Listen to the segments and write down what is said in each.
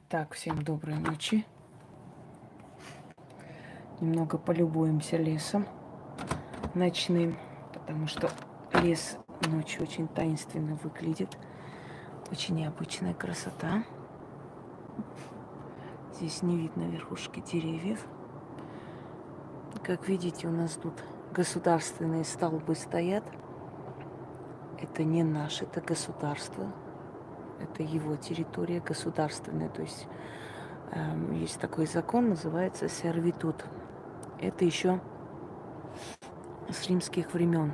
Так, всем доброй ночи. Немного полюбуемся лесом ночным, потому что лес ночью очень таинственно выглядит. Очень необычная красота. Здесь не видно верхушки деревьев. Как видите, у нас тут государственные столбы стоят. Это не наш, это государство. Это его территория государственная. То есть есть такой закон, называется сервитут. Это еще с римских времен,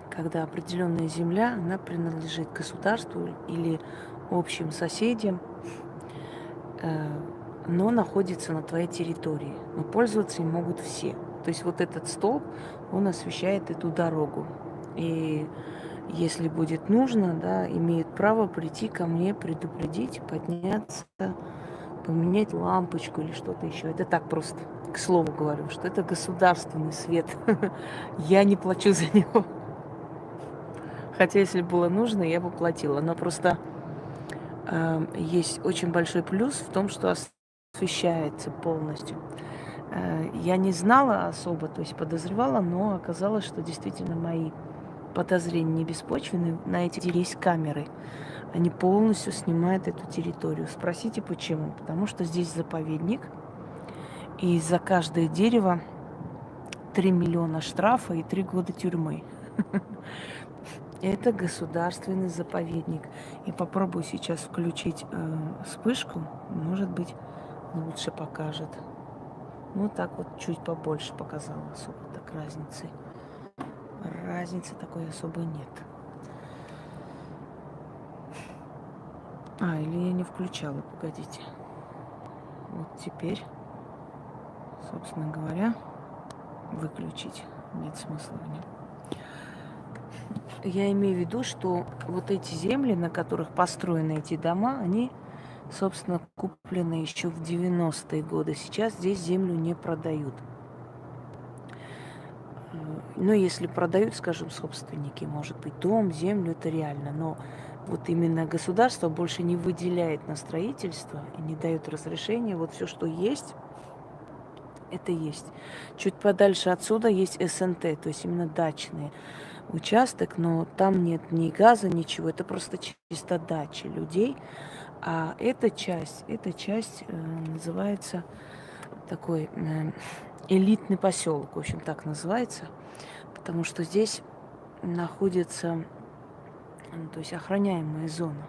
когда определенная земля, она принадлежит государству или общим соседям, но находится на твоей территории. Но пользоваться им могут все. То есть вот этот столб, он освещает эту дорогу. И если будет нужно, да, имеет право прийти ко мне, предупредить, подняться, поменять лампочку или что-то еще. Это так просто, к слову говорю, что это государственный свет. Я не плачу за него. Хотя, если было нужно, я бы платила. Но просто есть очень большой плюс в том, что освещается полностью. Я не знала особо, то есть подозревала, но оказалось, что действительно мои подозрения не беспочвены. На эти есть камеры. Они полностью снимают эту территорию. Спросите, почему? Потому что здесь заповедник, и за каждое дерево 3 миллиона штрафа и 3 года тюрьмы. Это государственный заповедник. И попробую сейчас включить вспышку. Может быть, лучше покажет. Ну, так вот чуть побольше показала. Особо так разницы. Разницы такой особой нет. Или я не включала, погодите. Вот теперь, собственно говоря, выключить. Нет смысла в нем. Я имею в виду, что вот эти земли, на которых построены эти дома, они, собственно, куплены еще в 90-е годы. Сейчас здесь землю не продают. Но если продают, скажем, собственники, может быть, дом, землю, это реально. Но вот именно государство больше не выделяет на строительство и не дает разрешения. Вот все, что есть, это есть. Чуть подальше отсюда есть СНТ, то есть именно дачные участок, но там нет ни газа, ничего. Это просто чисто дачи людей. А эта часть называется такой элитный поселок, в общем, так называется, потому что здесь находится, то есть охраняемая зона.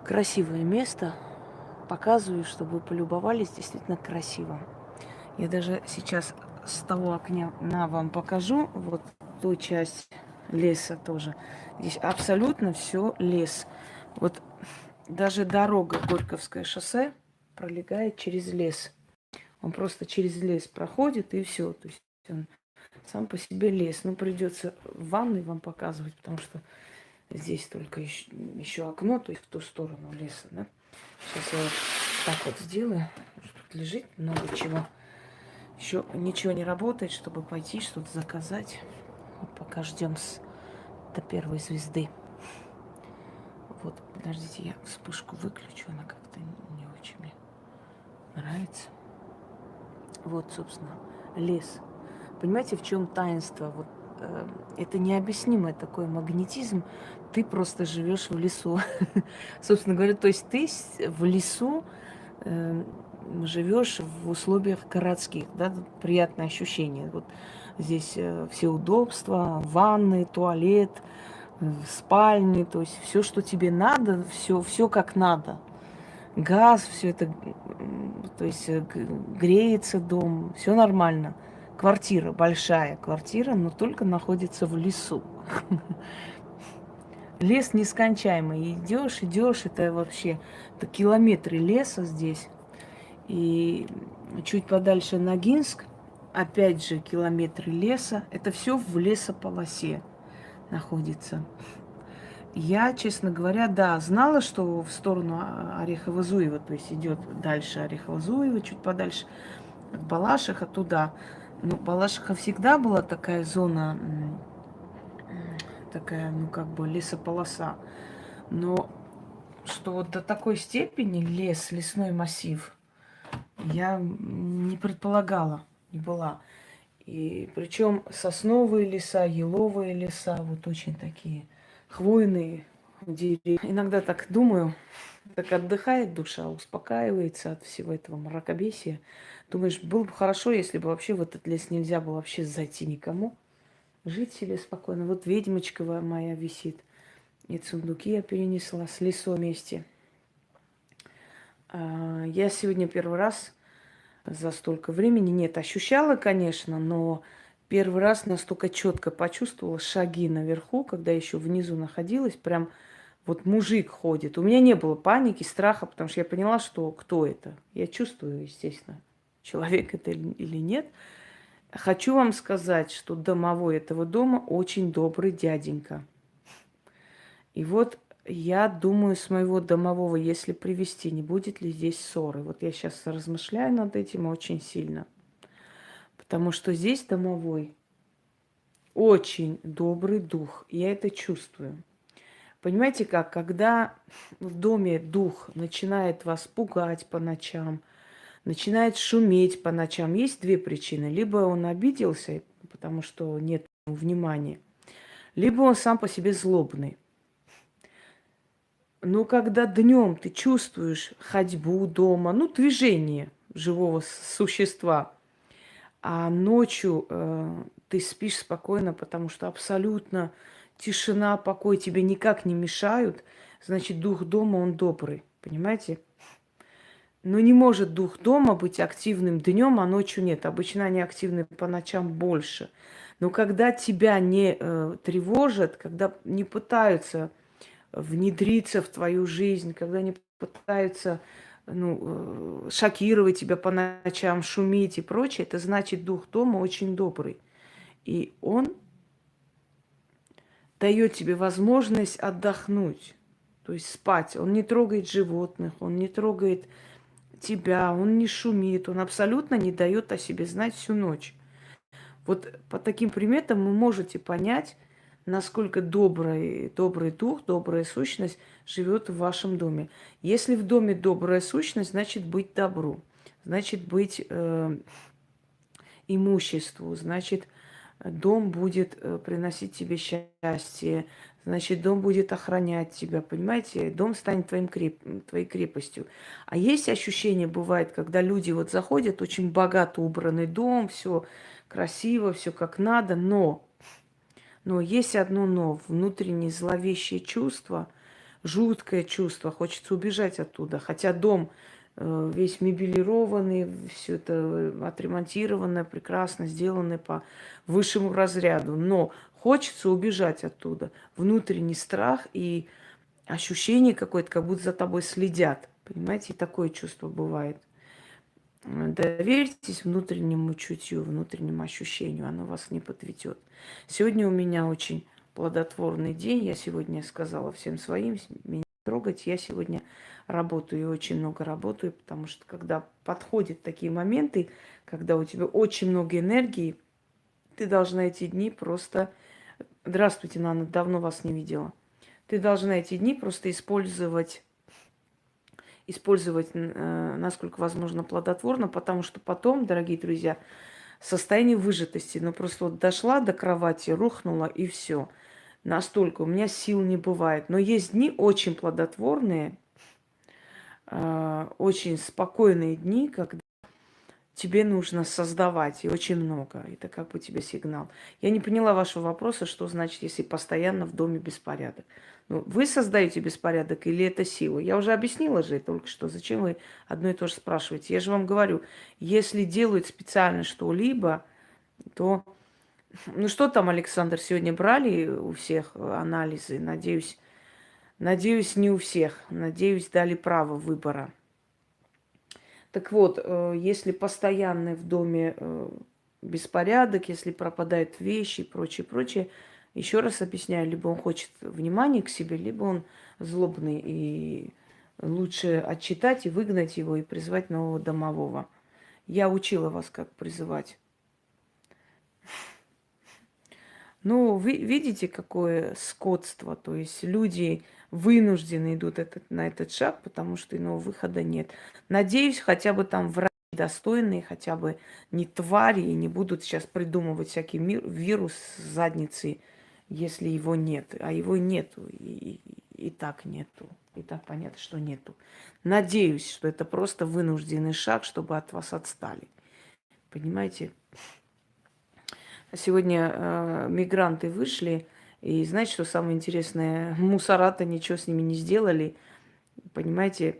Красивое место. Показываю, чтобы вы полюбовались, действительно красиво. Я даже сейчас с того окна вам покажу, вот ту часть леса тоже. Здесь абсолютно все лес. Вот даже дорога Горьковское шоссе пролегает через лес. Он просто через лес проходит и все. То есть он сам по себе лес. Ну, придется в ванной вам показывать, потому что здесь только еще окно, то есть в ту сторону леса, да. Сейчас я вот так вот сделаю. Тут лежит много чего. Еще ничего не работает, чтобы пойти что-то заказать. Вот пока ждем до первой звезды. Вот, подождите, я вспышку выключу, она как-то не очень мне нравится. Вот, собственно, лес. Понимаете, в чем таинство? Вот это необъяснимый такой магнетизм. Ты просто живешь в лесу. Собственно говоря, то есть ты в лесу живешь в условиях городских, да, приятное ощущение. Вот здесь все удобства, ванны, туалет, спальни, то есть все, что тебе надо, все как надо. Газ, все это, то есть греется дом, все нормально. Квартира, большая квартира, но только находится в лесу. Лес нескончаемый. Идешь, это вообще это километры леса здесь. И чуть подальше Ногинск, опять же километры леса. Это все в лесополосе находится. Я, честно говоря, да, знала, что в сторону Орехово-Зуева, то есть идет дальше Орехово-Зуево, чуть подальше от Балашиха туда. Ну, Балашиха всегда была такая зона, такая, ну, как бы лесополоса. Но что вот до такой степени лес, лесной массив, я не предполагала, не была. И причем сосновые леса, еловые леса, вот очень такие хвойные деревья. Иногда так думаю, так отдыхает душа, успокаивается от всего этого мракобесия. Думаешь, было бы хорошо, если бы вообще в этот лес нельзя было вообще зайти никому. Жить себе спокойно. Вот ведьмочка моя висит. И сундуки я перенесла с лесом вместе. Я сегодня первый раз за столько времени, нет, ощущала, конечно, но первый раз настолько четко почувствовала шаги наверху, когда еще внизу находилась, прям вот мужик ходит. У меня не было паники, страха, потому что я поняла, что кто это. Я чувствую, естественно, человек это или нет. Хочу вам сказать, что домовой этого дома очень добрый дяденька. И вот я думаю, с моего домового, если привести, не будет ли здесь ссоры. Вот я сейчас размышляю над этим очень сильно. Потому что здесь домовой очень добрый дух. Я это чувствую. Понимаете как? Когда в доме дух начинает вас пугать по ночам, начинает шуметь по ночам, есть две причины. Либо он обиделся, потому что нет внимания, либо он сам по себе злобный. Но когда днем ты чувствуешь ходьбу дома, ну, движение живого существа, а ночью ты спишь спокойно, потому что абсолютно тишина, покой тебе никак не мешают, значит, дух дома, он добрый, понимаете? Но не может дух дома быть активным днем, а ночью нет. Обычно они активны по ночам больше. Но когда тебя не тревожат, когда не пытаются внедриться в твою жизнь, когда они пытаются шокировать тебя по ночам, шуметь и прочее, это значит, дух дома очень добрый. И он дает тебе возможность отдохнуть, то есть спать. Он не трогает животных, он не трогает тебя, он не шумит, он абсолютно не дает о себе знать всю ночь. Вот по таким приметам вы можете понять, насколько добрый дух, добрая сущность живет в вашем доме. Если в доме добрая сущность, значит быть добру, значит быть имуществу, значит дом будет приносить тебе счастье, значит дом будет охранять тебя, понимаете? Дом станет твоей крепостью. А есть ощущение, бывает, когда люди вот заходят, очень богато убранный дом, все красиво, все как надо, но есть одно но, внутреннее зловещее чувство, жуткое чувство, хочется убежать оттуда. Хотя дом весь мебелированный, все это отремонтировано, прекрасно сделано по высшему разряду. Но хочется убежать оттуда. Внутренний страх и ощущение какое-то, как будто за тобой следят. Понимаете, и такое чувство бывает. Доверьтесь внутреннему чутью, внутреннему ощущению, оно вас не подведет. Сегодня у меня очень плодотворный день. Я сегодня сказала всем своим, меня не трогать. Я сегодня работаю и очень много работаю, потому что когда подходят такие моменты, когда у тебя очень много энергии, ты должна эти дни просто... Здравствуйте, Нана, давно вас не видела. Ты должна эти дни просто использовать, насколько возможно, плодотворно, потому что потом, дорогие друзья, состояние выжатости, ну просто вот дошла до кровати, рухнула и все. Настолько у меня сил не бывает. Но есть дни очень плодотворные, очень спокойные дни, когда тебе нужно создавать, и очень много. Это как бы тебе сигнал. Я не поняла вашего вопроса, что значит, если постоянно в доме беспорядок. Ну, вы создаете беспорядок или это сила? Я уже объяснила же только что. Зачем вы одно и то же спрашиваете? Я же вам говорю, если делают специально что-либо, то... Ну, что там, Александр, сегодня брали у всех анализы? Надеюсь, не у всех. Надеюсь, дали право выбора. Так вот, если постоянный в доме беспорядок, если пропадают вещи и прочее, прочее, еще раз объясняю, либо он хочет внимания к себе, либо он злобный, и лучше отчитать и выгнать его и призвать нового домового. Я учила вас, как призывать. Ну, вы видите, какое скотство. То есть люди вынуждены идут на этот шаг, потому что иного выхода нет. Надеюсь, хотя бы там врачи достойные, хотя бы не твари, и не будут сейчас придумывать всякий вирус с задницы, если его нет. А его нету. И так нету. И так понятно, что нету. Надеюсь, что это просто вынужденный шаг, чтобы от вас отстали. Понимаете? Сегодня мигранты вышли, и знаете, что самое интересное? Мусора-то ничего с ними не сделали. Понимаете,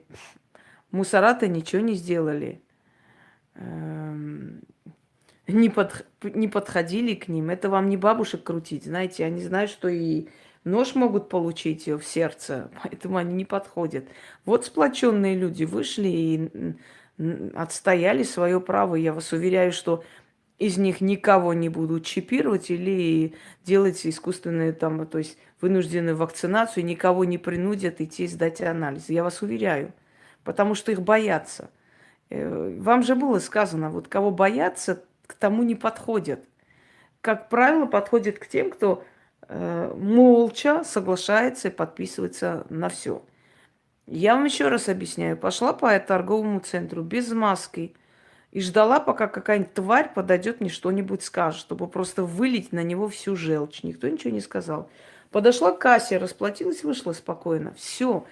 мусора-то ничего не сделали. Не подходили к ним. Это вам не бабушек крутить, знаете. Они знают, что и нож могут получить в сердце, поэтому они не подходят. Вот сплоченные люди вышли и отстояли свое право. Я вас уверяю, что из них никого не будут чипировать или делать искусственную там, то есть вынужденную вакцинацию, никого не принудят идти сдать анализ. Я вас уверяю, потому что их боятся. Вам же было сказано, вот кого боятся, к тому не подходят. Как правило, подходят к тем, кто молча соглашается и подписывается на все. Я вам еще раз объясняю. Пошла по торговому центру без маски и ждала, пока какая-нибудь тварь подойдет, мне что-нибудь скажет, чтобы просто вылить на него всю желчь. Никто ничего не сказал. Подошла к кассе, расплатилась, вышла спокойно. Все.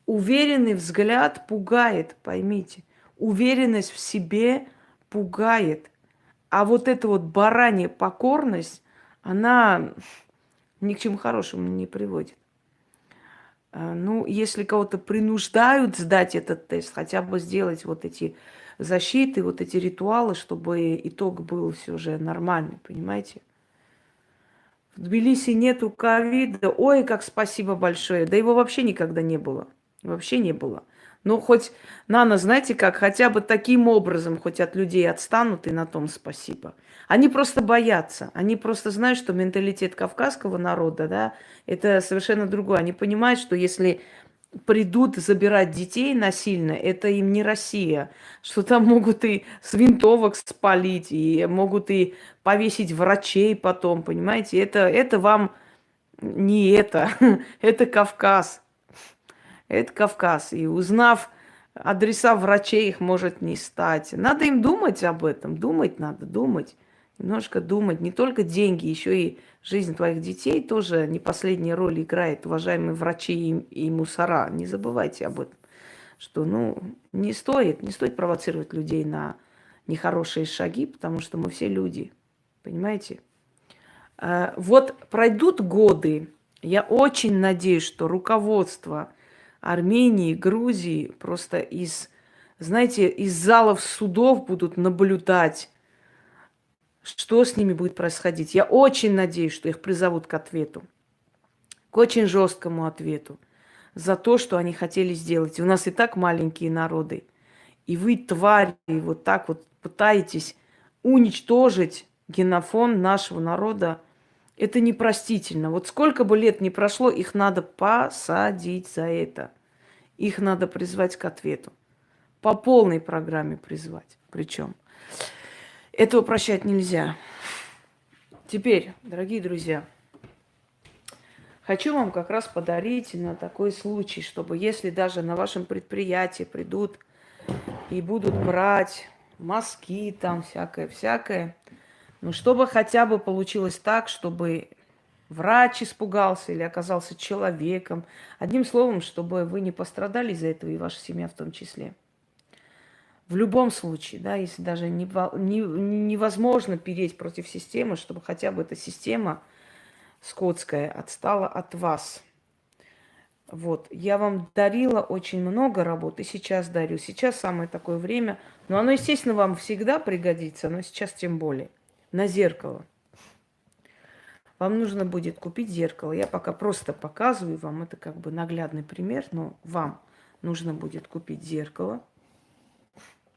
Уверенный взгляд пугает, поймите. Уверенность в себе пугает. А вот эта вот баранья покорность, она ни к чему хорошему не приводит. Ну, если кого-то принуждают сдать этот тест, хотя бы сделать вот эти защиты, вот эти ритуалы, чтобы итог был все же нормальный, понимаете? В Тбилиси нету ковида. Ой, как спасибо большое. Да его вообще никогда не было. Вообще не было. Ну, хоть, Нана, знаете как, хотя бы таким образом хоть от людей отстанут, и на том спасибо. Они просто боятся. Они просто знают, что менталитет кавказского народа, да, это совершенно другое. Они понимают, что если придут забирать детей насильно, это им не Россия. Что там могут и с винтовок спалить, и могут и повесить врачей потом, понимаете? Это вам не это. Это Кавказ. Это Кавказ. И узнав адреса врачей, их может не стать. Надо им думать об этом. Думать надо, думать. Немножко думать. Не только деньги, еще и жизнь твоих детей тоже не последнюю роль играет, уважаемые врачи и мусора. Не забывайте об этом. Что, ну, не стоит провоцировать людей на нехорошие шаги, потому что мы все люди. Понимаете? Вот пройдут годы. Я очень надеюсь, что руководство Армении, Грузии просто знаете, из залов судов будут наблюдать, что с ними будет происходить. Я очень надеюсь, что их призовут к ответу, к очень жесткому ответу за то, что они хотели сделать. И у нас и так маленькие народы. И вы, твари, вот так вот пытаетесь уничтожить генофонд нашего народа. Это непростительно. Вот сколько бы лет ни прошло, их надо посадить за это. Их надо призвать к ответу. По полной программе призвать. Причем. Этого прощать нельзя. Теперь, дорогие друзья, хочу вам как раз подарить на такой случай, чтобы если даже на вашем предприятии придут и будут брать мазки, там всякое, ну, чтобы хотя бы получилось так, чтобы врач испугался или оказался человеком. Одним словом, чтобы вы не пострадали из-за этого, и ваша семья в том числе. В любом случае, да, если даже невозможно переть против системы, чтобы хотя бы эта система скотская отстала от вас. Вот, я вам дарила очень много работ, и сейчас дарю. Сейчас самое такое время. Но оно, естественно, вам всегда пригодится, но сейчас тем более. На зеркало. Вам нужно будет купить зеркало. Я пока просто показываю вам, это как бы наглядный пример, но вам нужно будет купить зеркало.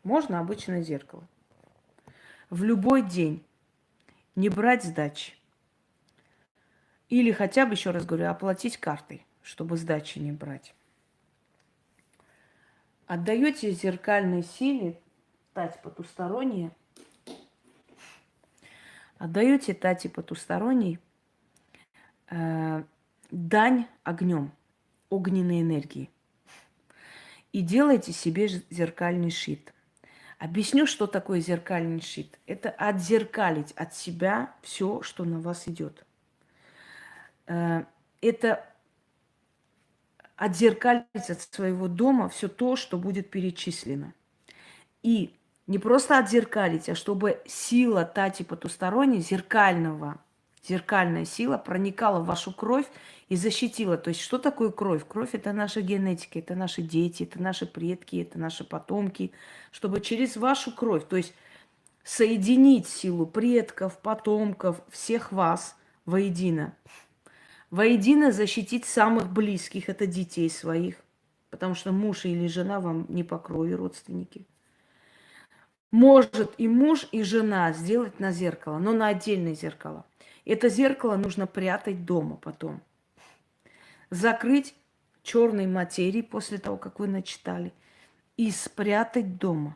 Можно обычное зеркало. В любой день не брать сдачи. Или хотя бы, еще раз говорю, оплатить картой, чтобы сдачи не брать. Отдаете зеркальной силе, Тать потусторонняя, отдаете Тате потусторонней э, дань огнем, огненной энергии. И делайте себе зеркальный щит. Объясню, что такое зеркальный щит. Это отзеркалить от себя все, что на вас идет. Это отзеркалить от своего дома все то, что будет перечислено. И не просто отзеркалить, а чтобы сила тати потусторонней, зеркальная сила проникала в вашу кровь и защитила. То есть что такое кровь? Кровь – это наша генетика, это наши дети, это наши предки, это наши потомки. Чтобы через вашу кровь, то есть соединить силу предков, потомков, всех вас воедино. Воедино защитить самых близких, это детей своих, потому что муж или жена вам не по крови родственники. Может и муж, и жена сделать на зеркало, но на отдельное зеркало. Это зеркало нужно прятать дома потом. Закрыть черной материей после того, как вы начитали, и спрятать дома.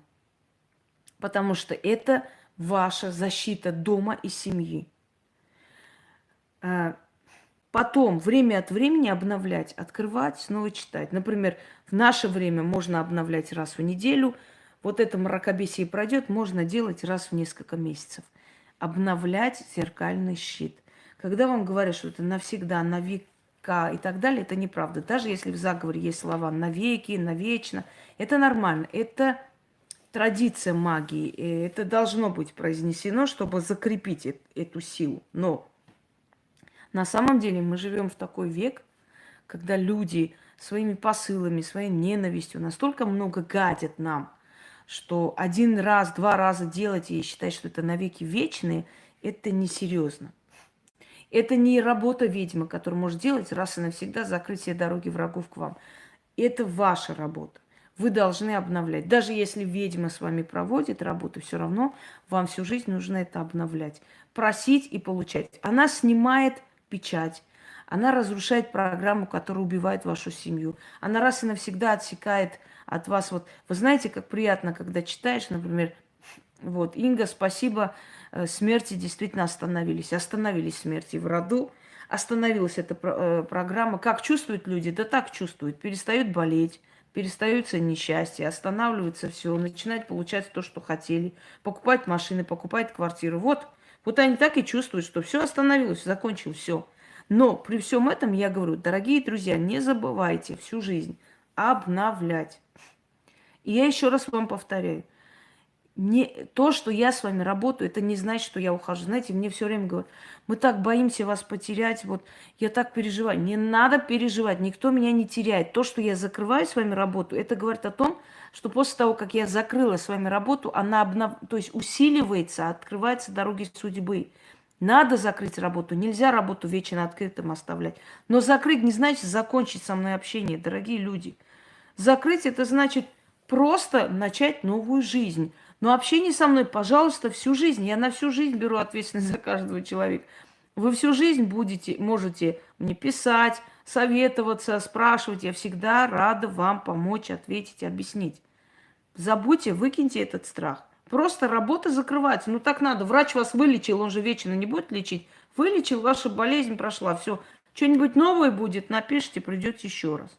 Потому что это ваша защита дома и семьи. Потом время от времени обновлять, открывать, снова читать. Например, в наше время можно обновлять раз в неделю. Вот это мракобесие пройдет, можно делать раз в несколько месяцев. Обновлять зеркальный щит. Когда вам говорят, что это навсегда, на века и так далее, это неправда. Даже если в заговоре есть слова навеки, навечно, это нормально. Это традиция магии. Это должно быть произнесено, чтобы закрепить эту силу. Но на самом деле мы живем в такой век, когда люди своими посылами, своей ненавистью настолько много гадят нам, что один раз, два раза делать и считать, что это навеки вечные, это несерьезно. Это не работа ведьмы, которая может делать раз и навсегда закрыть все дороги врагов к вам. Это ваша работа. Вы должны обновлять. Даже если ведьма с вами проводит работу, все равно вам всю жизнь нужно это обновлять. Просить и получать. Она снимает печать. Она разрушает программу, которая убивает вашу семью. Она раз и навсегда отсекает от вас. Вот, вы знаете, как приятно, когда читаешь, например, вот, Инга, спасибо, смерти действительно остановились. Остановились смерти в роду. Остановилась эта программа. Как чувствуют люди? Да так чувствуют. Перестают болеть, перестаются несчастья, останавливается все, начинают получать то, что хотели. Покупать машины, покупать квартиру. Вот они так и чувствуют, что все остановилось, закончилось все. Но при всем этом я говорю, дорогие друзья, не забывайте всю жизнь обновлять. И я еще раз вам повторяю, то, что я с вами работаю, это не значит, что я ухожу. Знаете, мне все время говорят, мы так боимся вас потерять, вот я так переживаю. Не надо переживать, никто меня не теряет. То, что я закрываю с вами работу, это говорит о том, что после того, как я закрыла с вами работу, она то есть усиливается, открываются дороги судьбы. Надо закрыть работу, нельзя работу вечно открытым оставлять. Но закрыть не значит закончить со мной общение, дорогие люди. Закрыть это значит просто начать новую жизнь. Но общение со мной, пожалуйста, всю жизнь. Я на всю жизнь беру ответственность за каждого человека. Вы всю жизнь можете мне писать, советоваться, спрашивать. Я всегда рада вам помочь, ответить, объяснить. Забудьте, выкиньте этот страх. Просто работа закрывается. Ну так надо. Врач вас вылечил, он же вечно не будет лечить. Вылечил, ваша болезнь прошла, все. Что-нибудь новое будет, напишите, придете еще раз.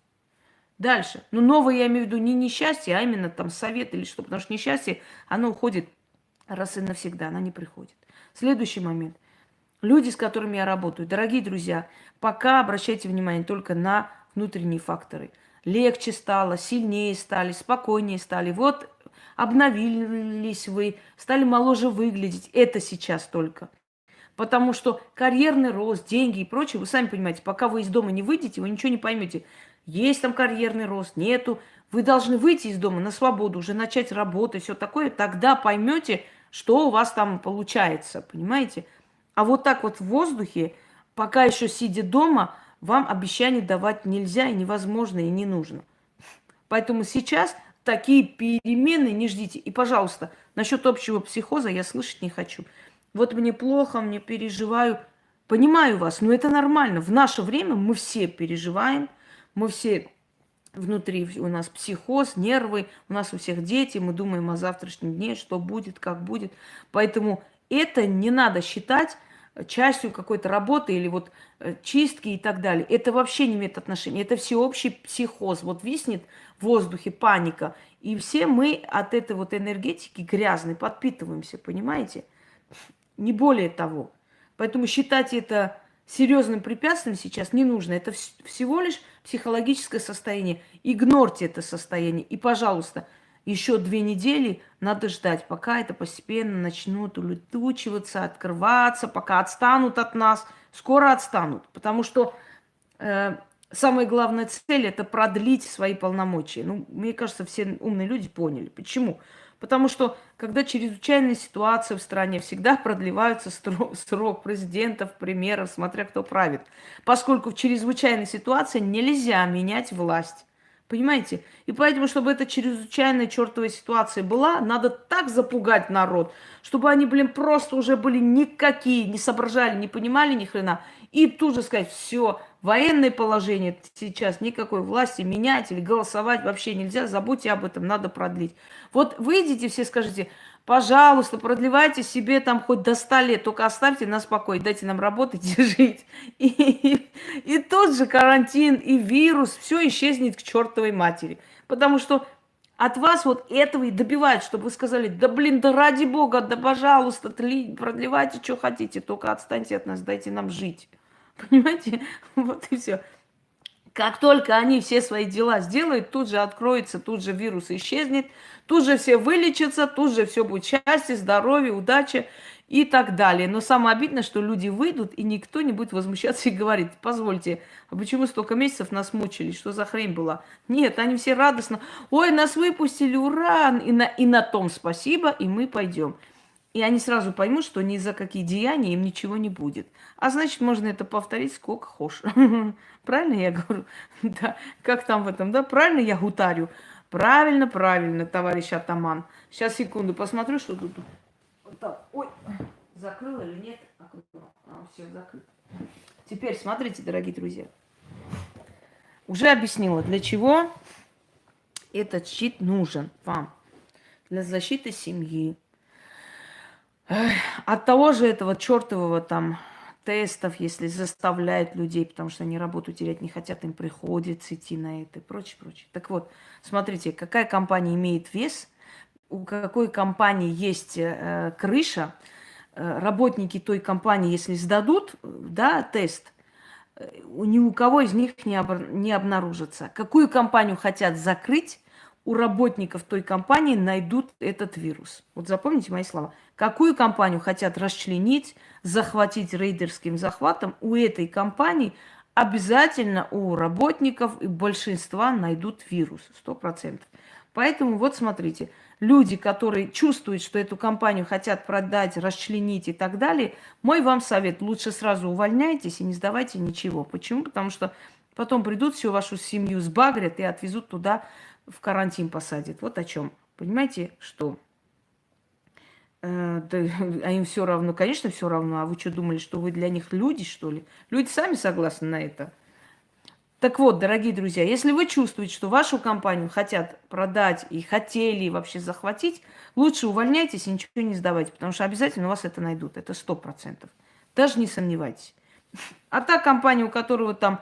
Дальше. Ну, новое я имею в виду не несчастье, а именно там совет или что. Потому что несчастье, оно уходит раз и навсегда, оно не приходит. Следующий момент. Люди, с которыми я работаю, дорогие друзья, пока обращайте внимание только на внутренние факторы. Легче стало, сильнее стали, спокойнее стали. Вот обновились вы, стали моложе выглядеть. Это сейчас только. Потому что карьерный рост, деньги и прочее, вы сами понимаете, пока вы из дома не выйдете, вы ничего не поймете. Есть там карьерный рост, нету. Вы должны выйти из дома на свободу, уже начать работать, все такое. Тогда поймете, что у вас там получается, понимаете? А вот так вот в воздухе, пока еще сидя дома, вам обещаний давать нельзя и невозможно, и не нужно. Поэтому сейчас такие перемены не ждите. И, пожалуйста, насчет общего психоза я слышать не хочу. Вот мне плохо, мне переживаю. Понимаю вас, но это нормально. В наше время мы все переживаем, мы все внутри, у нас психоз, нервы, у нас у всех дети, мы думаем о завтрашнем дне, что будет, как будет. Поэтому это не надо считать частью какой-то работы или вот чистки и так далее. Это вообще не имеет отношения. Это всеобщий психоз. Вот виснет в воздухе паника. И все мы от этой вот энергетики грязной подпитываемся, понимаете? Не более того. Поэтому считать это серьезным препятствием сейчас не нужно. Это всего лишь психологическое состояние. Игнорьте это состояние. И, пожалуйста, еще 2 недели надо ждать, пока это постепенно начнут улетучиваться, открываться, пока отстанут от нас. Скоро отстанут. Потому что самая главная цель – это продлить свои полномочия. Ну, мне кажется, все умные люди поняли. Почему? Потому что, когда чрезвычайная ситуация в стране, всегда продлевается срок президентов, премьеров, смотря кто правит. Поскольку в чрезвычайной ситуации нельзя менять власть. Понимаете? И поэтому, чтобы эта чрезвычайная чертовая ситуация была, надо так запугать народ, чтобы они, просто уже были никакие, не соображали, не понимали ни хрена. И тут же сказать, все, военное положение сейчас, никакой власти менять или голосовать вообще нельзя, забудьте об этом, надо продлить. Вот выйдите все, скажите, пожалуйста, продлевайте себе там хоть до 100 лет, только оставьте нас в покое, дайте нам работать и жить. И тот же карантин, и вирус, все исчезнет к чертовой матери. Потому что от вас вот этого и добивают, чтобы вы сказали, да блин, да ради бога, да пожалуйста, продлевайте, что хотите, только отстаньте от нас, дайте нам жить. Понимаете? Вот и все. Как только они все свои дела сделают, тут же откроется, тут же вирус исчезнет, тут же все вылечатся, тут же все будет счастье, здоровье, удача и так далее. Но самое обидное, что люди выйдут, и никто не будет возмущаться и говорить, позвольте, а почему столько месяцев нас мучили, что за хрень была? Нет, они все радостно, ой, нас выпустили, ура, и на том спасибо, и мы пойдем. И они сразу поймут, что ни за какие деяния им ничего не будет. А значит, можно это повторить сколько хочешь. Правильно я говорю? Да. Как там в этом, да? Правильно я гутарю? Правильно, правильно, товарищ атаман. Сейчас, секунду, посмотрю, что тут. Так, ой, закрыла или нет? Все, закрыто. Теперь смотрите, дорогие друзья. Уже объяснила, для чего этот щит нужен вам. Для защиты семьи. От того же этого чертового там тестов, если заставляют людей, потому что они работу терять не хотят, им приходится идти на это и прочее, прочее. Так вот, смотрите, какая компания имеет вес, у какой компании есть крыша, работники той компании, если сдадут, да, тест, ни у кого из них не обнаружится. Какую компанию хотят закрыть, у работников той компании найдут этот вирус. Вот запомните мои слова. Какую компанию хотят расчленить, захватить рейдерским захватом, у этой компании обязательно у работников и большинства найдут вирус. 100%. Поэтому вот смотрите, люди, которые чувствуют, что эту компанию хотят продать, расчленить и так далее, мой вам совет, лучше сразу увольняйтесь и не сдавайте ничего. Почему? Потому что потом придут всю вашу семью, сбагрят и отвезут туда, в карантин посадят. Вот о чем. Понимаете, что? Да, а им все равно, конечно, все равно. А вы что думали, что вы для них люди, что ли? Люди сами согласны на это. Так вот, дорогие друзья, если вы чувствуете, что вашу компанию хотят продать и хотели вообще захватить, лучше увольняйтесь и ничего не сдавайте, потому что обязательно у вас это найдут. Это 100%. Даже не сомневайтесь. А та компания, у которой там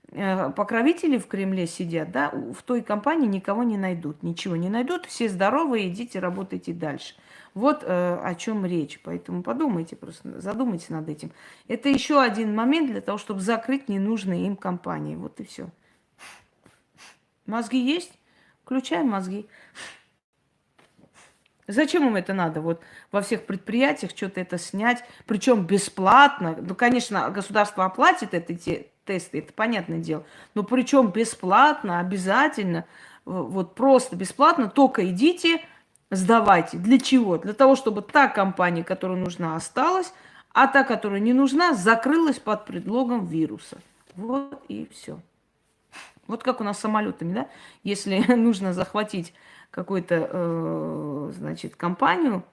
покровители в Кремле сидят, да, в той компании никого не найдут, ничего не найдут, все здоровые, идите, работайте дальше. Вот о чем речь. Поэтому подумайте просто, задумайтесь над этим. Это еще один момент для того, чтобы закрыть ненужные им компании. Вот и все. Мозги есть? Включаем мозги. Зачем им это надо? Вот во всех предприятиях что-то это снять, причем бесплатно. Ну, конечно, государство оплатит эти тесты, это понятное дело. Но причем бесплатно, обязательно, вот просто бесплатно, только идите, сдавайте. Для чего? Для того, чтобы та компания, которая нужна, осталась, а та, которая не нужна, закрылась под предлогом вируса. Вот и все. Вот как у нас с самолетами, да? Если нужно захватить какую-то, значит, компанию,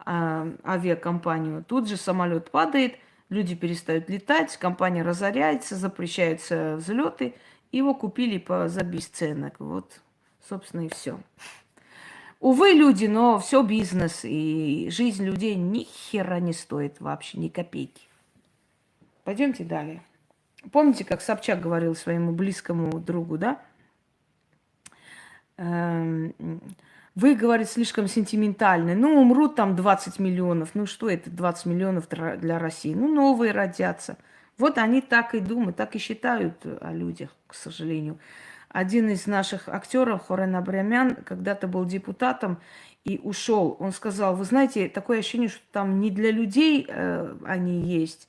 авиакомпанию, тут же самолет падает, люди перестают летать, компания разоряется, запрещаются взлеты, его купили за бесценок. Вот, собственно, и все. Увы, люди, но все бизнес, и жизнь людей ни хера не стоит вообще, ни копейки. Пойдемте далее. Помните, как Собчак говорил своему близкому другу, да? Вы, говорит, слишком сентиментальны. Ну, умрут там 20 миллионов. Ну, что это 20 миллионов для России? Ну, новые родятся. Вот они так и думают, так и считают о людях, к сожалению. Один из наших актеров, Хорен Абрамян, когда-то был депутатом и ушел. Он сказал, вы знаете, такое ощущение, что там не для людей они есть,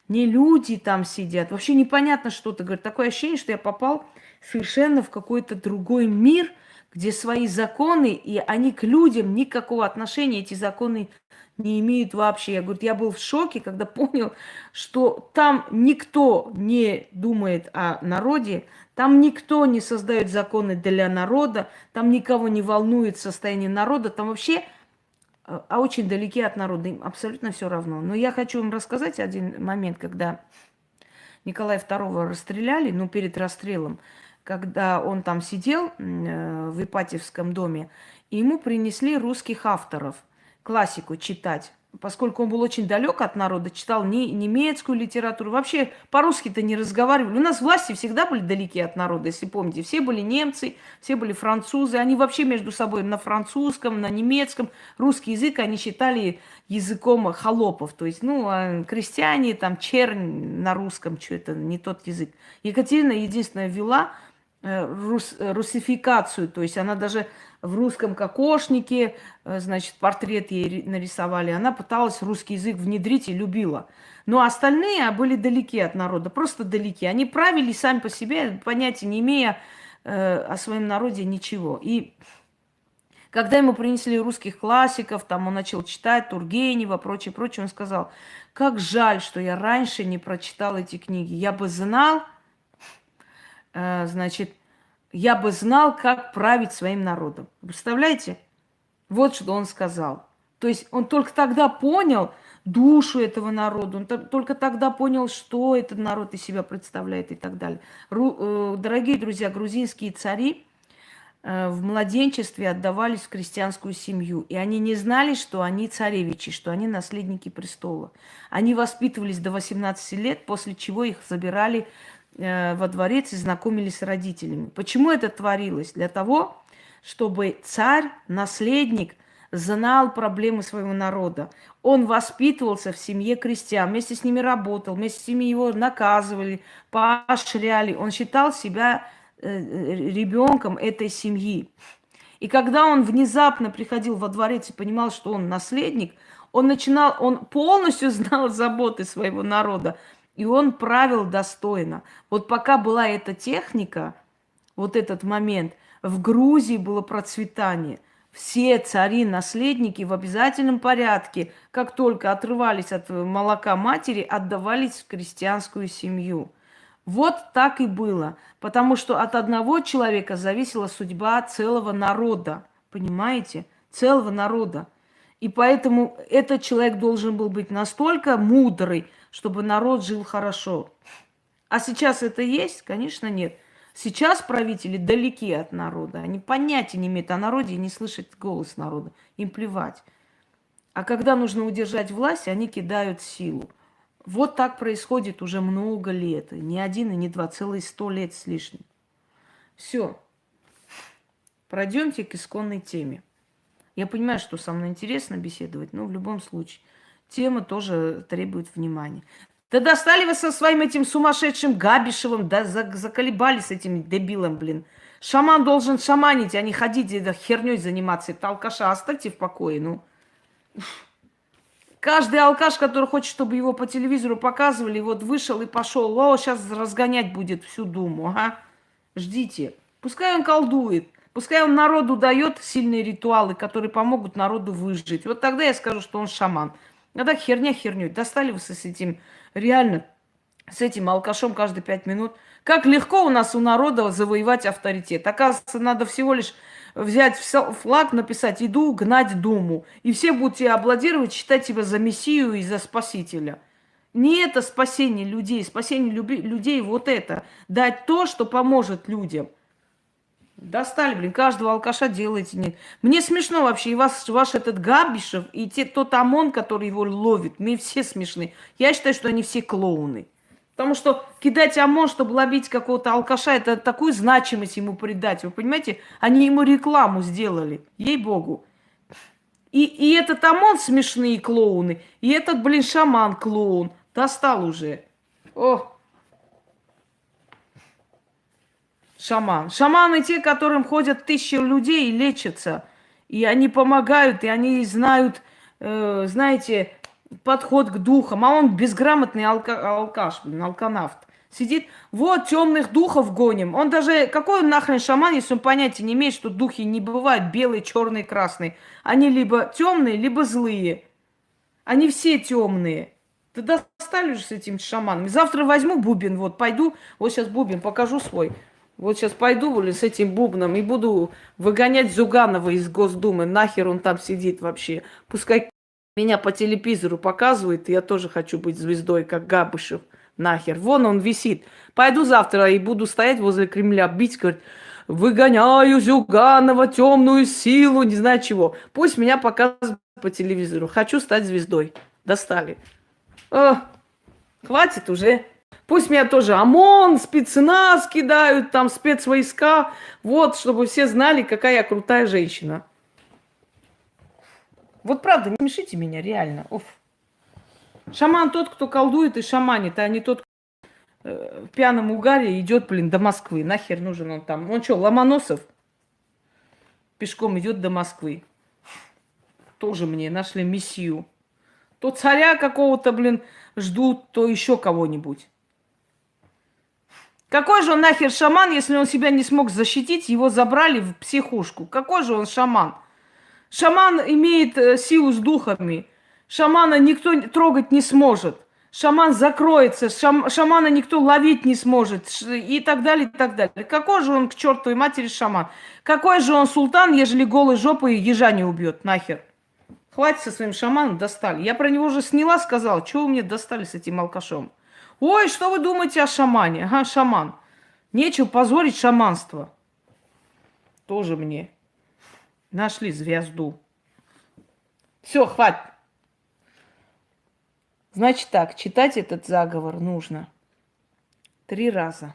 не люди там сидят. Вообще непонятно что-то. Говорит, такое ощущение, что я попал совершенно в какой-то другой мир, где свои законы, и они к людям никакого отношения, эти законы не имеют вообще. Я говорю, я был в шоке, когда понял, что там никто не думает о народе, там никто не создает законы для народа, там никого не волнует состояние народа, там вообще очень далеки от народа, им абсолютно все равно. Но я хочу вам рассказать один момент, когда Николая II расстреляли, ну, перед расстрелом, когда он там сидел в Ипатьевском доме, и ему принесли русских авторов, классику читать. Поскольку он был очень далек от народа, читал немецкую литературу, вообще по-русски-то не разговаривали. У нас власти всегда были далеки от народа, если помните. Все были немцы, все были французы. Они вообще между собой на французском, на немецком. Русский язык они считали языком холопов. То есть, ну, крестьяне, там, чернь на русском, что это не тот язык. Екатерина единственная ввела русификацию, то есть она даже в русском кокошнике, значит, портрет ей нарисовали, она пыталась русский язык внедрить и любила. Но остальные были далеки от народа, просто далеки. Они правили сами по себе, понятия не имея о своем народе ничего. И когда ему принесли русских классиков, там он начал читать Тургенева, прочее, прочее, он сказал, как жаль, что я раньше не прочитал эти книги. Я бы знал, значит, я бы знал, как править своим народом. Представляете? Вот что он сказал. То есть он только тогда понял душу этого народа, он только тогда понял, что этот народ из себя представляет и так далее. Дорогие друзья, грузинские цари в младенчестве отдавались в крестьянскую семью. И они не знали, что они царевичи, что они наследники престола. Они воспитывались до 18 лет, после чего их забирали во дворец и знакомились с родителями. Почему это творилось? Для того, чтобы царь, наследник, знал проблемы своего народа. Он воспитывался в семье крестьян, вместе с ними работал, вместе с ними его наказывали, поощряли. Он считал себя ребенком этой семьи. И когда он внезапно приходил во дворец и понимал, что он наследник, он полностью знал заботы своего народа. И он правил достойно. Вот пока была эта техника, вот этот момент, в Грузии было процветание. Все цари, наследники в обязательном порядке, как только отрывались от молока матери, отдавались в крестьянскую семью. Вот так и было. Потому что от одного человека зависела судьба целого народа. Понимаете? Целого народа. И поэтому этот человек должен был быть настолько мудрый, чтобы народ жил хорошо. А сейчас это есть? Конечно, нет. Сейчас правители далеки от народа. Они понятия не имеют о народе и не слышат голос народа. Им плевать. А когда нужно удержать власть, они кидают силу. Вот так происходит уже много лет. Не один и не два, целые 100 лет с лишним. Все. Пройдемте к исконной теме. Я понимаю, что со мной интересно беседовать, но в любом случае тема тоже требует внимания. Да достали вы со своим этим сумасшедшим Габишевым, да заколебали с этим дебилом, блин. Шаман должен шаманить, а не ходить и херней заниматься. Это алкаша оставьте в покое, ну. Каждый алкаш, который хочет, чтобы его по телевизору показывали, вот вышел и пошел. О, сейчас разгонять будет всю Думу, ага. Ждите. Пускай он колдует. Пускай он народу дает сильные ритуалы, которые помогут народу выжить. Вот тогда я скажу, что он шаман. Тогда херня херней. Достали вы с этим, реально, с этим алкашом каждые 5 минут. Как легко у нас у народа завоевать авторитет. Оказывается, надо всего лишь взять флаг, написать «Иду гнать Думу». И все будут тебя аплодировать, считать тебя за мессию и за спасителя. Не это спасение людей. Спасение людей вот это. Дать то, что поможет людям. Достали, блин, каждого алкаша делаете. Нет. Мне смешно вообще, и ваш этот Габишев, и тот ОМОН, который его ловит, мне все смешны. Я считаю, что они все клоуны. Потому что кидать ОМОН, чтобы ловить какого-то алкаша, это такую значимость ему придать. Вы понимаете? Они ему рекламу сделали. Ей-богу. И этот ОМОН смешные клоуны, и этот, блин, шаман клоун. Достал уже. О, шаман. Шаманы те, которым ходят тысячи людей и лечатся. И они помогают, и они знают, знаете, подход к духам. А он безграмотный алкаш, блин, алканавт. Сидит, вот темных духов гоним. Он даже, какой он нахрен шаман, если он понятия не имеет, что духи не бывают белые, черные, красные. Они либо темные, либо злые. Они все темные. Ты достали уже с этим шаманом. Завтра возьму бубен, вот пойду, вот сейчас бубен покажу свой. Вот сейчас пойду блин, с этим бубном и буду выгонять Зюганова из Госдумы. Нахер он там сидит вообще. Пускай меня по телевизору показывает, я тоже хочу быть звездой, как Габышев. Нахер. Вон он висит. Пойду завтра и буду стоять возле Кремля, бить, говорить, выгоняю Зюганова, темную силу, не знаю чего. Пусть меня показывают по телевизору. Хочу стать звездой. Достали. О, хватит уже. Пусть меня тоже ОМОН, спецназ кидают, там спецвойска. Вот, чтобы все знали, какая я крутая женщина. Вот правда, не смешите меня, реально. Уф. Шаман тот, кто колдует и шаманит, а не тот, кто в пьяном угаре идет, блин, до Москвы. Нахер нужен он там? Он что, Ломоносов? Пешком идет до Москвы. Тоже мне нашли мессию. То царя какого-то, блин, ждут, то еще кого-нибудь. Какой же он нахер шаман, если он себя не смог защитить, его забрали в психушку? Какой же он шаман? Шаман имеет силу с духами. Шамана никто трогать не сможет. Шаман закроется, шамана никто ловить не сможет. И так далее, и так далее. Какой же он к чертовой матери шаман? Какой же он султан, ежели голой жопой ежа не убьет? Нахер. Хватит со своим шаманом, достали. Я про него уже сняла, сказала, что вы мне достали с этим алкашом. Ой, что вы думаете о шамане? Ага, шаман. Нечего позорить шаманство. Тоже мне. Нашли звезду. Все, хватит. Значит так, читать этот заговор нужно 3 раза.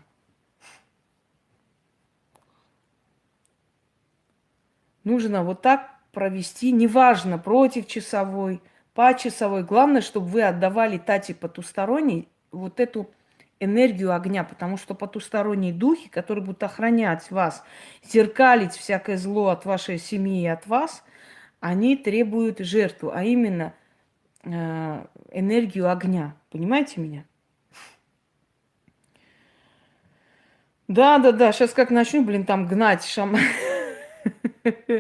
Нужно вот так провести, неважно, против часовой, по часовой. Главное, чтобы вы отдавали Тате потусторонней вот эту энергию огня, потому что потусторонние духи, которые будут охранять вас, зеркалить всякое зло от вашей семьи и от вас, они требуют жертву, а именно энергию огня. Понимаете меня? Да, сейчас как начну, блин, там гнать шаман. Блин.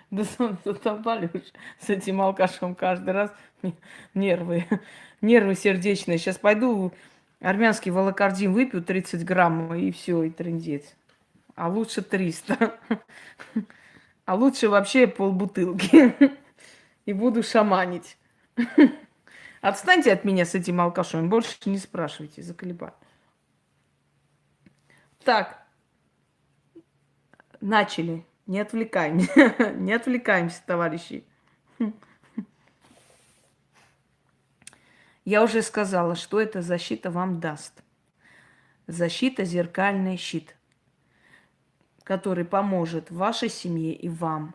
Да задолбали уж с этим алкашом каждый раз. Нервы. Нервы сердечные. Сейчас пойду армянский волокордин выпью 30 грамм, и все, и трындец. А лучше 300. А лучше вообще полбутылки. И буду шаманить. Отстаньте от меня с этим алкашом. Больше не спрашивайте, заколебали. Так, начали. Не отвлекаемся. Не отвлекаемся, товарищи. Я уже сказала, что эта защита вам даст. Защита – зеркальный щит, который поможет вашей семье и вам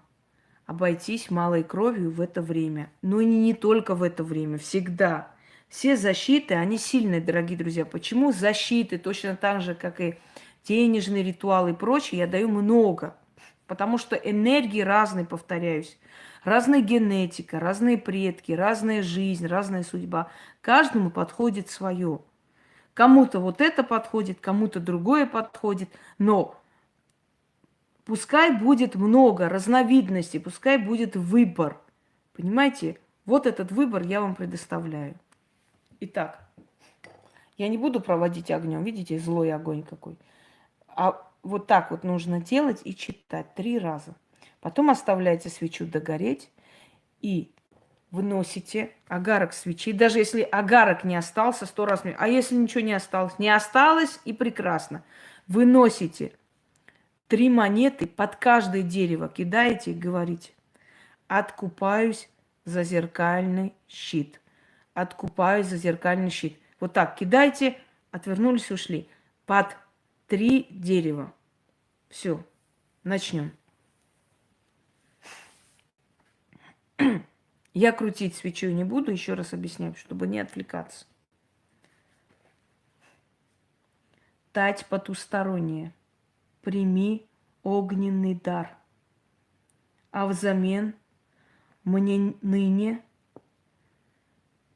обойтись малой кровью в это время. Но и не только в это время, всегда. Все защиты, они сильные, дорогие друзья. Почему защиты, точно так же, как и денежные ритуалы и прочее, я даю много. Потому что энергии разные, повторяюсь. Разная генетика, разные предки, разная жизнь, разная судьба. Каждому подходит свое. Кому-то вот это подходит, кому-то другое подходит. Но пускай будет много разновидностей, пускай будет выбор. Понимаете? Вот этот выбор я вам предоставляю. Итак, я не буду проводить огнем. Видите, злой огонь какой. А вот так вот нужно делать и читать 3 раза. Потом оставляете свечу догореть и выносите огарок свечи. Даже если огарок не остался, 100 раз. А если ничего не осталось? Не осталось и прекрасно. Выносите 3 монеты под каждое дерево. Кидаете и говорите: откупаюсь за зеркальный щит. Откупаюсь за зеркальный щит. Вот так кидайте, отвернулись, ушли. Под 3 дерева. Все, начнем. Я крутить свечу не буду, еще раз объясняю, чтобы не отвлекаться. Тать потусторонняя, прими огненный дар, а взамен мне ныне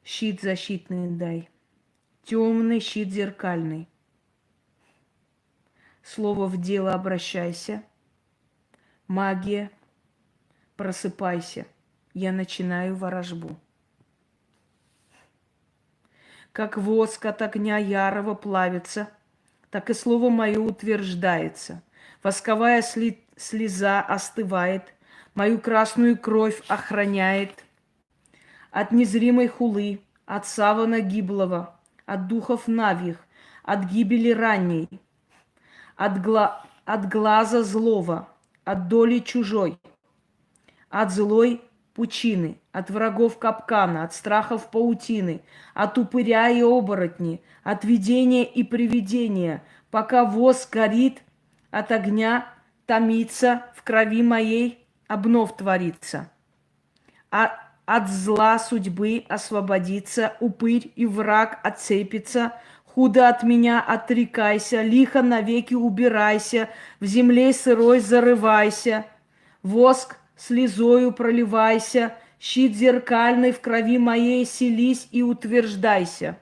щит защитный дай, темный щит зеркальный. Слово в дело обращайся, магия, просыпайся, я начинаю ворожбу. Как воск от огня ярого плавится, так и слово мое утверждается. Восковая слеза остывает, мою красную кровь охраняет. От незримой хулы, от савана гиблого, от духов навьих, от гибели ранней, от глаза злого, от доли чужой, от злой пучины, от врагов капкана, от страхов паутины, от упыря и оборотни, от видения и привидения, пока воск горит, от огня томится, в крови моей обнов творится. А от зла судьбы освободиться, упырь и враг отцепится, худо от меня отрекайся, лихо навеки убирайся, в земле сырой зарывайся, воск слезою проливайся, щит зеркальный в крови моей селись и утверждайся.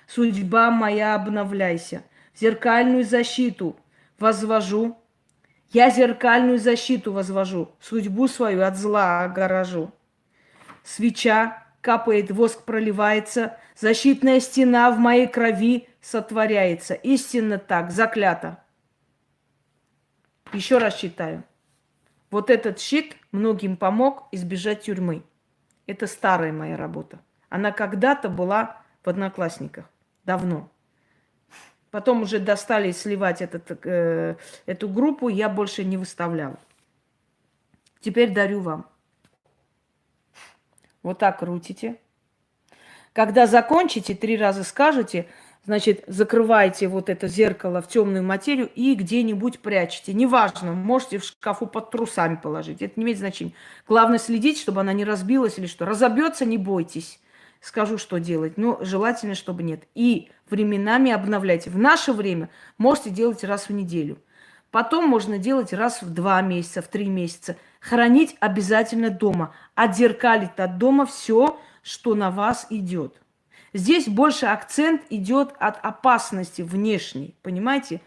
Судьба моя обновляйся, зеркальную защиту возвожу, я зеркальную защиту возвожу, судьбу свою от зла огорожу. Свеча капает, воск проливается, защитная стена в моей крови сотворяется. Истинно так, заклято. Еще раз читаю. Вот этот щит многим помог избежать тюрьмы. Это старая моя работа. Она когда-то была в Одноклассниках. Давно. Потом уже достали сливать эту группу, я больше не выставляла. Теперь дарю вам. Вот так крутите. Когда закончите, 3 раза скажете, значит, закрываете вот это зеркало в темную материю и где-нибудь прячете. Неважно, можете в шкафу под трусами положить. Это не имеет значения. Главное следить, чтобы она не разбилась или что. Разобьется, не бойтесь. Скажу, что делать. Но желательно, чтобы нет. И временами обновляйте. В наше время можете делать раз в неделю. Потом можно делать раз в 2 месяца, в 3 месяца. Хранить обязательно дома. Отзеркалить от дома все, что на вас идет. Здесь больше акцент идет от опасности внешней, понимаете?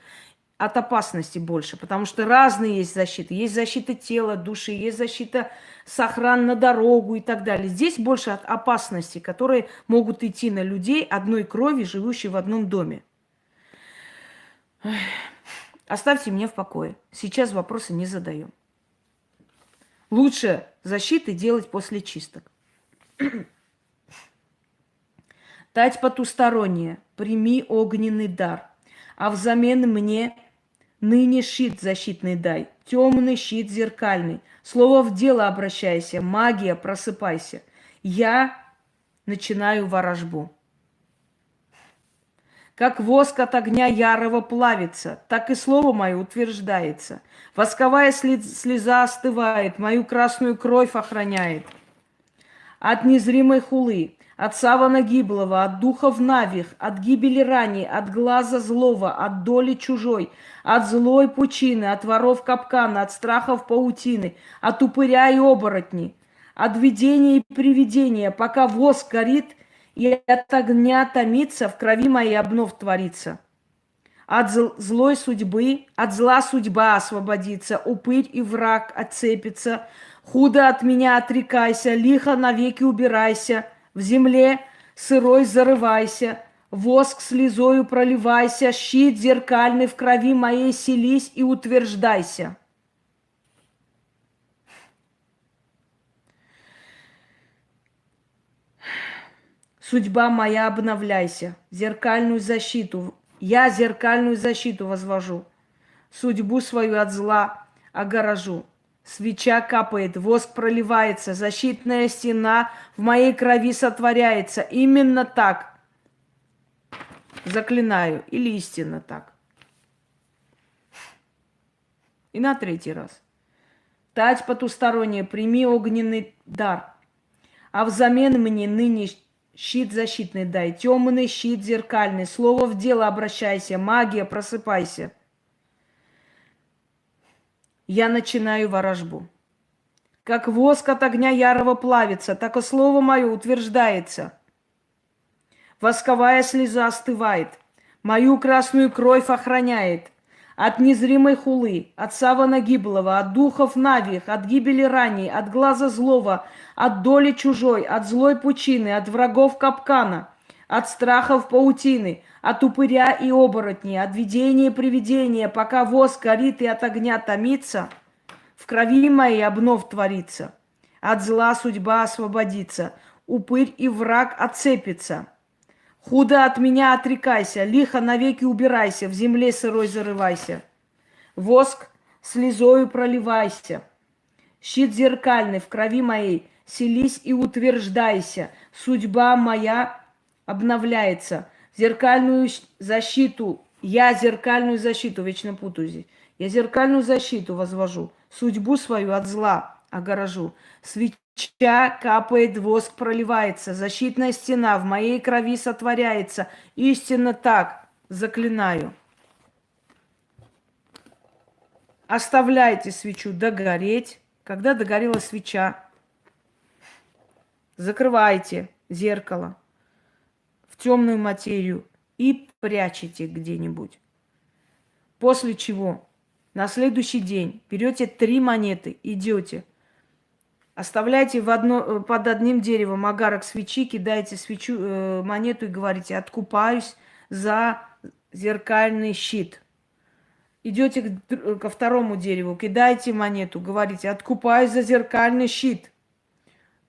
От опасности больше, потому что разные есть защиты. Есть защита тела, души, есть защита с охран на дорогу и так далее. Здесь больше от опасности, которые могут идти на людей одной крови, живущих в одном доме. Оставьте меня в покое. Сейчас вопросы не задаем. Лучше защиты делать после чисток. Тать потусторонняя, прими огненный дар, а взамен мне ныне щит защитный дай, темный щит зеркальный. Слово в дело обращайся, магия, просыпайся. Я начинаю ворожбу. Как воск от огня ярого плавится, так и слово мое утверждается. Восковая слеза остывает, мою красную кровь охраняет. От незримой хулы, от савана гиблого, от духов навих, от гибели ранней, от глаза злого, от доли чужой, от злой пучины, от воров капкана, от страхов паутины, от упыря и оборотней, от видения и привидения, пока воск горит и от огня томится, в крови моей обнов творится. От злой судьбы, от зла судьба освободится, упырь и враг отцепится, худо от меня отрекайся, лихо навеки убирайся, в земле сырой зарывайся, воск слезою проливайся, щит зеркальный в крови моей селись и утверждайся. Судьба моя, обновляйся, зеркальную защиту, я зеркальную защиту возвожу, судьбу свою от зла огорожу. Свеча капает, воск проливается, защитная стена в моей крови сотворяется. Именно так. Заклинаю. Или истинно так. И на третий раз. Тать потусторонняя, прими огненный дар. А взамен мне ныне щит защитный дай. Темный щит зеркальный. Слово в дело обращайся. Магия, просыпайся. Я начинаю ворожбу. Как воск от огня ярого плавится, так и слово мое утверждается. Восковая слеза остывает, мою красную кровь охраняет. От незримой хулы, от савана гиблого, от духов навих, от гибели ранней, от глаза злого, от доли чужой, от злой пучины, от врагов капкана, от страхов паутины, от упыря и оборотней, от видения и привидения, пока воск горит и от огня томится, в крови моей обнов творится, от зла судьба освободится, упырь и враг отцепится. Худо от меня отрекайся, лихо навеки убирайся, в земле сырой зарывайся. Воск слезою проливайся, щит зеркальный в крови моей, селись и утверждайся. Судьба моя обновляется. Зеркальную защиту, я зеркальную защиту, вечно путаю здесь, я зеркальную защиту возвожу, судьбу свою от зла огорожу. Свеча капает, воск проливается, защитная стена в моей крови сотворяется. Истинно так, заклинаю. Оставляйте свечу догореть. Когда догорела свеча, закрывайте зеркало в темную материю и прячете где-нибудь. После чего на следующий день берете 3 монеты, идете, оставляйте под одним деревом огарок свечи, кидаете монету и говорите: откупаюсь за зеркальный щит. Идете ко второму дереву, кидаете монету, говорите: откупаюсь за зеркальный щит.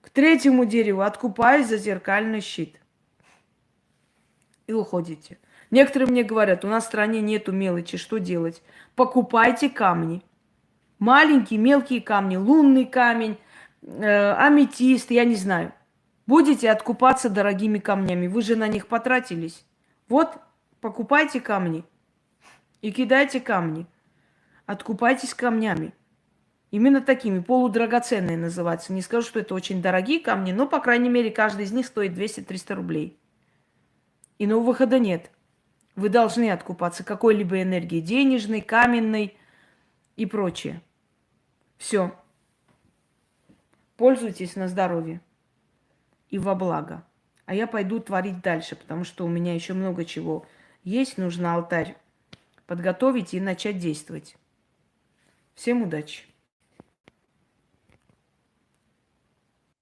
К третьему дереву: откупаюсь за зеркальный щит. И уходите. Некоторые мне говорят: у нас в стране нету мелочи, что делать? Покупайте камни. Маленькие, мелкие камни, лунный камень, аметист, я не знаю. Будете откупаться дорогими камнями. Вы же на них потратились. Вот, покупайте камни и кидайте камни. Откупайтесь камнями. Именно такими, полудрагоценные называются. Не скажу, что это очень дорогие камни, но, по крайней мере, каждый из них стоит 200-300 рублей. Иного выхода нет. Вы должны откупаться какой-либо энергией, денежной, каменной и прочее. Все. Пользуйтесь на здоровье и во благо. А я пойду творить дальше, потому что у меня еще много чего есть. Нужно алтарь подготовить и начать действовать. Всем удачи!